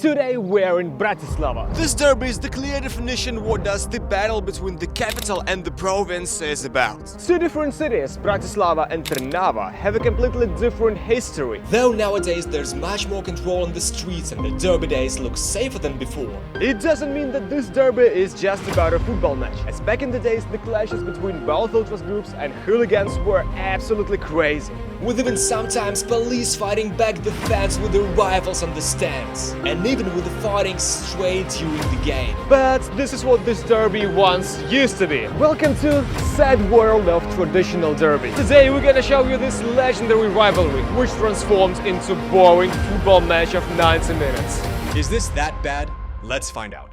Today we're in Bratislava. This derby is the clear definition what does the battle between the capital and the province is about. Two different cities, Bratislava and Trnava, have a completely different history. Though nowadays there's much more control on the streets and the derby days look safer than before. It doesn't mean that this derby is just about a football match, as back in the days the clashes between both ultras groups and hooligans were absolutely crazy. With even sometimes police fighting back the fans with their rifles on the stands. And even with the fighting straight during the game. But this is what this derby once used to be. Welcome to sad world of traditional derby. Today we're gonna show you this legendary rivalry, which transformed into boring football match of 90 minutes. Is this that bad? Let's find out.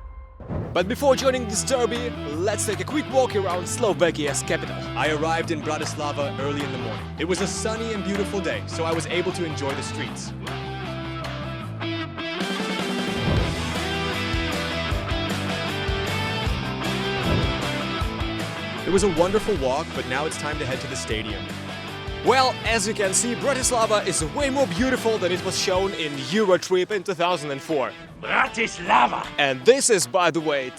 But before joining this derby, let's take a quick walk around Slovakia's capital. I arrived in Bratislava early in the morning. It was a sunny and beautiful day, so I was able to enjoy the streets. It was a wonderful walk, but now it's time to head to the stadium. Well, as you can see, Bratislava is way more beautiful than it was shown in Eurotrip in 2004. Bratislava! And this is, by the way,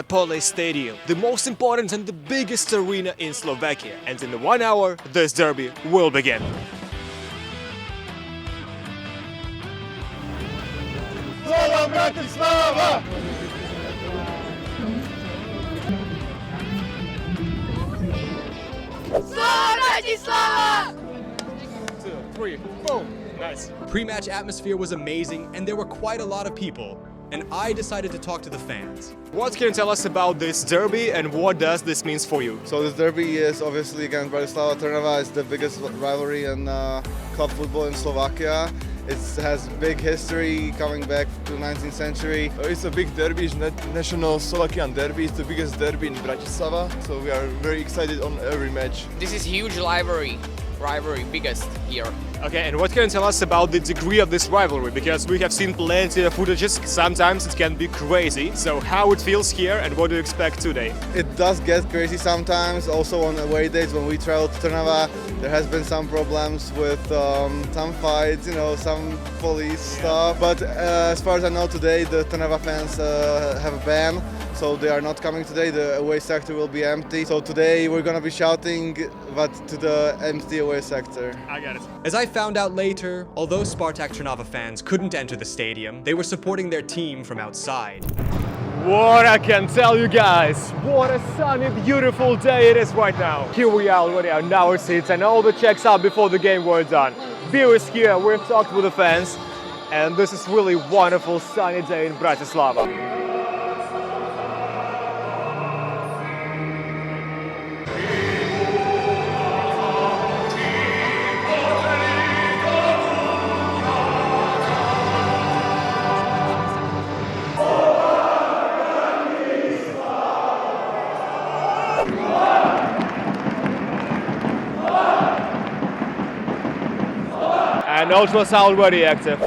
Pole Stadium, the most important and the biggest arena in Slovakia. And in 1 hour, this derby will begin. Slovan Bratislava! Slovan Bratislava! 2, 3, boom! Nice. Pre-match atmosphere was amazing and there were quite a lot of people. And I decided to talk to the fans. What can you tell us about this derby and what does this mean for you? So this derby is obviously against Bratislava. Trnava is the biggest rivalry in club football in Slovakia. It has big history coming back to the 19th century. It's a big derby, it's national Slovakian derby. It's the biggest derby in Bratislava, so we are very excited on every match. This is huge rivalry, biggest here. Okay, and what can you tell us about the degree of this rivalry? Because we have seen plenty of footages, sometimes it can be crazy. So how it feels here and what do you expect today? It does get crazy sometimes. Also on away days when we travel to Trnava, there has been some problems with some fights, some police stuff. But as far as I know today, the Trnava fans have a ban. So they are not coming today, the away sector will be empty. So today we're gonna be shouting, but to the empty away sector. I got it. As I found out later, although Spartak Trnava fans couldn't enter the stadium, they were supporting their team from outside. What I can tell you guys, what a sunny, beautiful day it is right now. Here we are already on our seats and all the checks out before the game were done. Beer is here, we've talked with the fans, and this is really wonderful sunny day in Bratislava. And ultras are already active.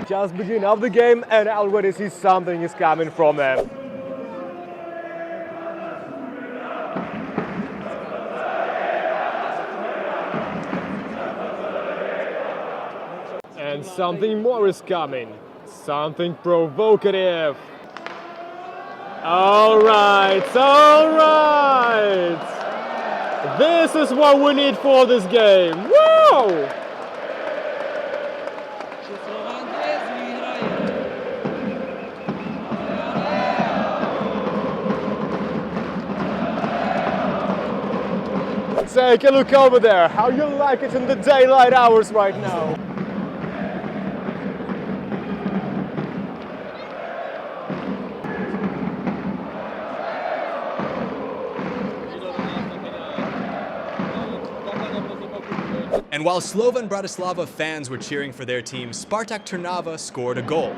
Just beginning of the game and I already see something is coming from them. And something more is coming. Something provocative. Alright. This is what we need for this game. Woo! Take a look over there. How you like it in the daylight hours right now? And while Slovan Bratislava fans were cheering for their team, Spartak Trnava scored a goal.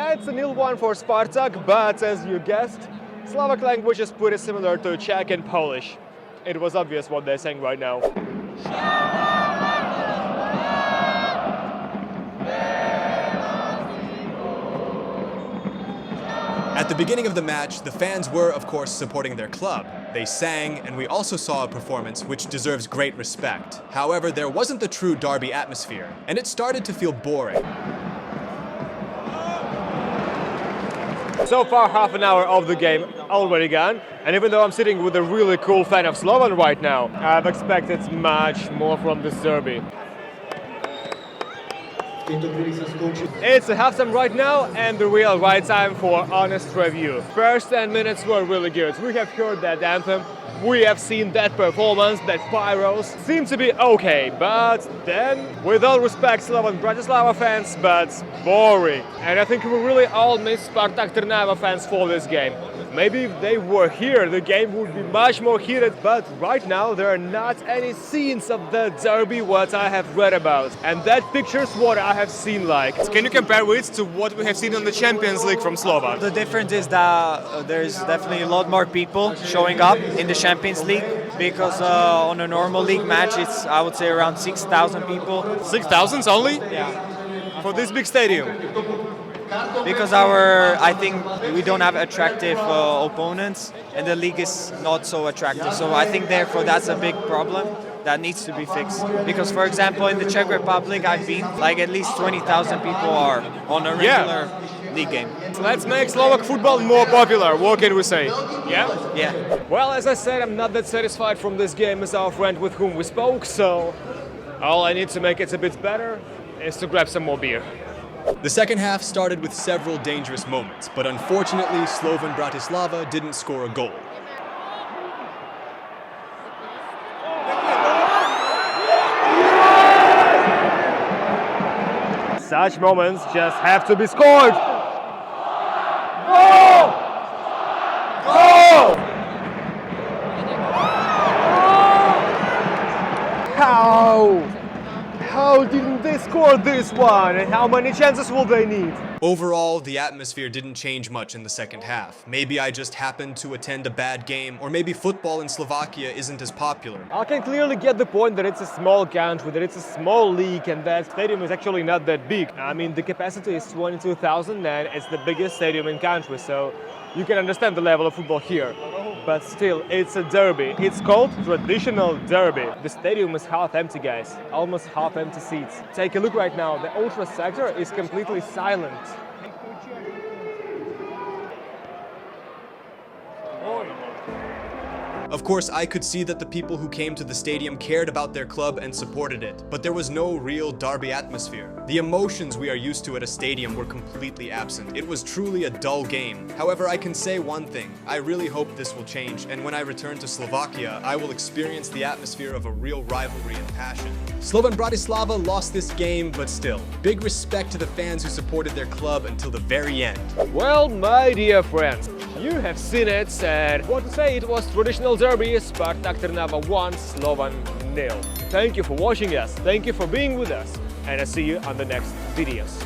Yeah, it's a 0-1 for Spartak, but as you guessed, Slovak language is pretty similar to Czech and Polish. It was obvious what they're saying right now. At the beginning of the match, the fans were, of course, supporting their club. They sang, and we also saw a performance which deserves great respect. However, there wasn't the true derby atmosphere, and it started to feel boring. So far, half an hour of the game already gone, and even though I'm sitting with a really cool fan of Slovan right now, I've expected much more from this derby. It's a halftime right now, and the real right time for honest review. First 10 minutes were really good. We have heard that anthem, we have seen that performance, that pyros seem to be okay, but then, with all respect Slovan Bratislava fans, but boring. And I think we really all miss Spartak Trnava fans for this game. Maybe if they were here, the game would be much more heated, but right now there are not any scenes of the derby what I have read about. And that pictures what I have seen like. Can you compare it to what we have seen in the Champions League from Slovan? The difference is that there's definitely a lot more people showing up in the Champions League, because on a normal league match it's, I would say, around 6,000 people. 6,000 only? Yeah. For this big stadium? Because I think we don't have attractive opponents, and the league is not so attractive. So I think therefore that's a big problem that needs to be fixed. Because for example in the Czech Republic I've been, like, at least 20,000 people are on a regular league game. Let's make Slovak football more popular, what can we say? Yeah? Yeah. Well, as I said, I'm not that satisfied from this game as our friend with whom we spoke, so all I need to make it a bit better is to grab some more beer. The second half started with several dangerous moments, but unfortunately, Slovan Bratislava didn't score a goal. Such moments just have to be scored! Goal! Goal! How didn't they score this one? And how many chances will they need? Overall, the atmosphere didn't change much in the second half. Maybe I just happened to attend a bad game, or maybe football in Slovakia isn't as popular. I can clearly get the point that it's a small country, that it's a small league, and that stadium is actually not that big. I mean, the capacity is 22,000 and it's the biggest stadium in country, so you can understand the level of football here. But still, it's a derby. It's called traditional derby. The stadium is half empty, guys. Almost half empty seats. Take a look right now. The ultra sector is completely silent. Of course, I could see that the people who came to the stadium cared about their club and supported it, but there was no real derby atmosphere. The emotions we are used to at a stadium were completely absent. It was truly a dull game. However, I can say one thing. I really hope this will change, and when I return to Slovakia, I will experience the atmosphere of a real rivalry and passion. Slovan Bratislava lost this game, but still, big respect to the fans who supported their club until the very end. Well, my dear friends, you have seen it, and what to say, it was traditional derby, Spartak Trnava 1, Slovan 0. Thank you for watching us, thank you for being with us, and I'll see you on the next videos.